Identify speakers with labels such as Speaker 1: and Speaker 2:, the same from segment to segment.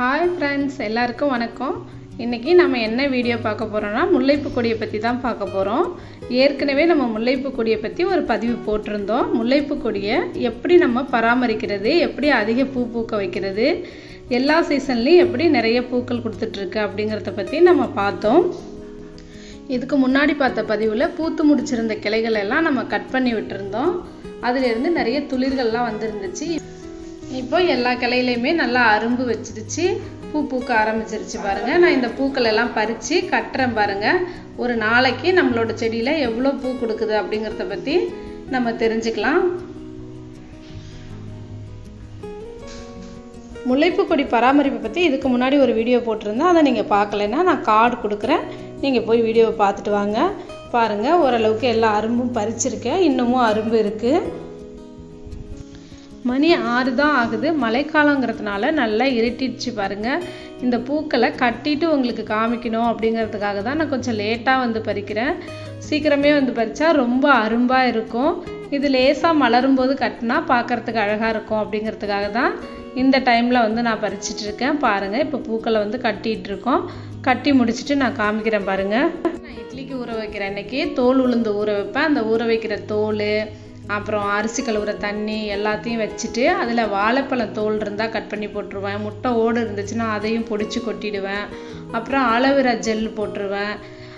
Speaker 1: Hi friends, எல்லாருக்கும் வணக்கம். இன்றைக்கி நம்ம என்ன வீடியோ பார்க்க போகிறோன்னா முல்லைப்பூ கொடியை பற்றி தான் பார்க்க போகிறோம். ஏற்கனவே நம்ம முல்லைப்பூ கொடியை பற்றி ஒரு பதிவு போட்டிருந்தோம். முல்லைப்பூ கொடியை எப்படி நம்ம பராமரிக்கிறது, எப்படி அதிக பூ பூக்க வைக்கிறது, எல்லா சீசன்லேயும் எப்படி நிறைய பூக்கள் கொடுத்துட்ருக்கு அப்படிங்கிறத பற்றி நம்ம பார்த்தோம். இதுக்கு முன்னாடி பார்த்த பதிவில் பூத்து முடிச்சிருந்த கிளைகள் எல்லாம் நம்ம கட் பண்ணி விட்டுருந்தோம். அதிலிருந்து நிறைய துளிர்கள்லாம் வந்துருந்துச்சு. இப்போ எல்லா கிளையிலையுமே நல்லா அரும்பு வச்சிருச்சு, பூ பூக்க ஆரம்பிச்சிருச்சு பாருங்கள். நான் இந்த பூக்கள் எல்லாம் பறித்து கட்டுறேன் பாருங்கள். ஒரு நாளைக்கு நம்மளோட செடியில் எவ்வளோ பூ கொடுக்குது அப்படிங்கிறத பற்றி நம்ம தெரிஞ்சுக்கலாம். முல்லைப்பூ கொடி பராமரிப்பை பற்றி இதுக்கு முன்னாடி ஒரு வீடியோ போட்டிருந்தேன். அதை நீங்கள் பார்க்கலைன்னா நான் கார்டு கொடுக்குறேன், நீங்கள் போய் வீடியோவை பார்த்துட்டு வாங்க. பாருங்கள், ஓரளவுக்கு எல்லா அரும்பும் பறிச்சிருக்கேன், இன்னமும் அரும்பு இருக்குது. மணி 6 தான் ஆகுது. மழைக்காலங்கிறதுனால நல்லா இருட்டிடுச்சு பாருங்கள். இந்த பூக்களை கட்டிட்டு உங்களுக்கு காமிக்கணும் அப்படிங்கிறதுக்காக தான் நான் கொஞ்சம் லேட்டாக வந்து பறிக்கிறேன். சீக்கிரமே வந்து பறித்தா ரொம்ப அரும்பாக இருக்கும். இது லேசாக மலரும்போது கட்டினா பார்க்குறதுக்கு அழகாக இருக்கும் அப்படிங்கிறதுக்காக தான் இந்த டைமில் வந்து நான் பறிச்சிட்ருக்கேன். பாருங்கள், இப்போ பூக்களை வந்து கட்டிகிட்டு இருக்கோம். கட்டி முடிச்சுட்டு நான் காமிக்கிறேன் பாருங்கள். நான் இட்லிக்கு ஊற வைக்கிறேன். இன்றைக்கி தோல் உளுந்து ஊற வைப்பேன். அந்த ஊற வைக்கிற தோல், அப்புறம் அரிசி கழுவுற தண்ணி எல்லாத்தையும் வச்சுட்டு அதில் வாழைப்பழம் தோல் இருந்தால் கட் பண்ணி போட்டுருவேன். முட்டை ஓடு இருந்துச்சுன்னா அதையும் பொடிச்சு கொட்டிடுவேன். அப்புறம் அலோவேரா ஜெல் போட்டுருவேன்.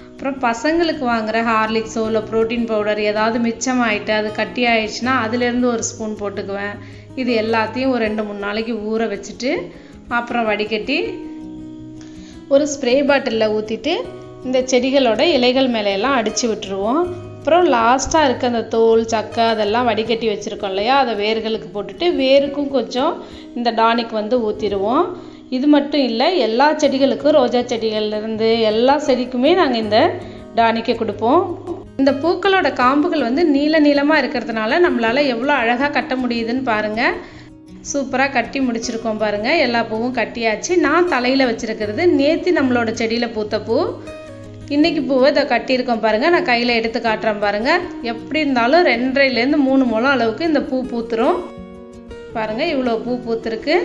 Speaker 1: அப்புறம் பசங்களுக்கு வாங்குகிற ஹார்லிக்ஸோ இல்லை ப்ரோட்டீன் பவுடர் ஏதாவது மிச்சமாகிட்டு அது கட்டி ஆயிடுச்சுன்னா அதுலேருந்து ஒரு ஸ்பூன் போட்டுக்குவேன். இது எல்லாத்தையும் ஒரு 2-3 நாளைக்கு ஊற வச்சுட்டு அப்புறம் வடிகட்டி ஒரு ஸ்ப்ரே பாட்டிலில் ஊற்றிட்டு இந்த செடிகளோட இலைகள் மேலையெல்லாம் அடித்து விட்டுருவோம். அப்புறம் லாஸ்ட்டாக இருக்க அந்த தோல், சக்கை அதெல்லாம் வடிகட்டி வச்சுருக்கோம் இல்லையா, அதை வேர்களுக்கு போட்டுட்டு வேருக்கும் கொஞ்சம் இந்த டானிக் வந்து ஊற்றிடுவோம். இது மட்டும் இல்லை, எல்லா செடிகளுக்கும், ரோஜா செடிகள்லேருந்து எல்லா செடிக்குமே நாங்கள் இந்த டானிக்கை கொடுப்போம். இந்த பூக்களோட காம்புகள் வந்து நீளமாக இருக்கிறதுனால நம்மளால் எவ்வளோ அழகாக கட்ட முடியுதுன்னு பாருங்கள். சூப்பராக கட்டி முடிச்சிருக்கோம் பாருங்கள். எல்லா பூவும் கட்டியாச்சு. நான் தலையில் வச்சுருக்கிறது நேற்று நம்மளோட செடியில் பூத்த பூ. இன்றைக்கி பூவை இதை கட்டியிருக்கோம் பாருங்கள். நான் கையில் எடுத்து காட்டுறேன் பாருங்கள். எப்படி இருந்தாலும் 2.5லேருந்து 3 முழம் அளவுக்கு இந்த பூ பூத்துரும் பாருங்கள். இவ்வளோ பூ பூத்துருக்கு.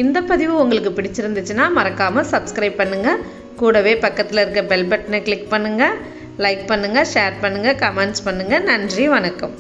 Speaker 1: இந்த பதிவு உங்களுக்கு பிடிச்சிருந்துச்சுன்னா மறக்காமல் சப்ஸ்கிரைப் பண்ணுங்கள். கூடவே பக்கத்தில் இருக்க பெல் பட்டனை கிளிக் பண்ணுங்கள். லைக் பண்ணுங்கள், ஷேர் பண்ணுங்கள், கமெண்ட்ஸ் பண்ணுங்கள். நன்றி, வணக்கம்.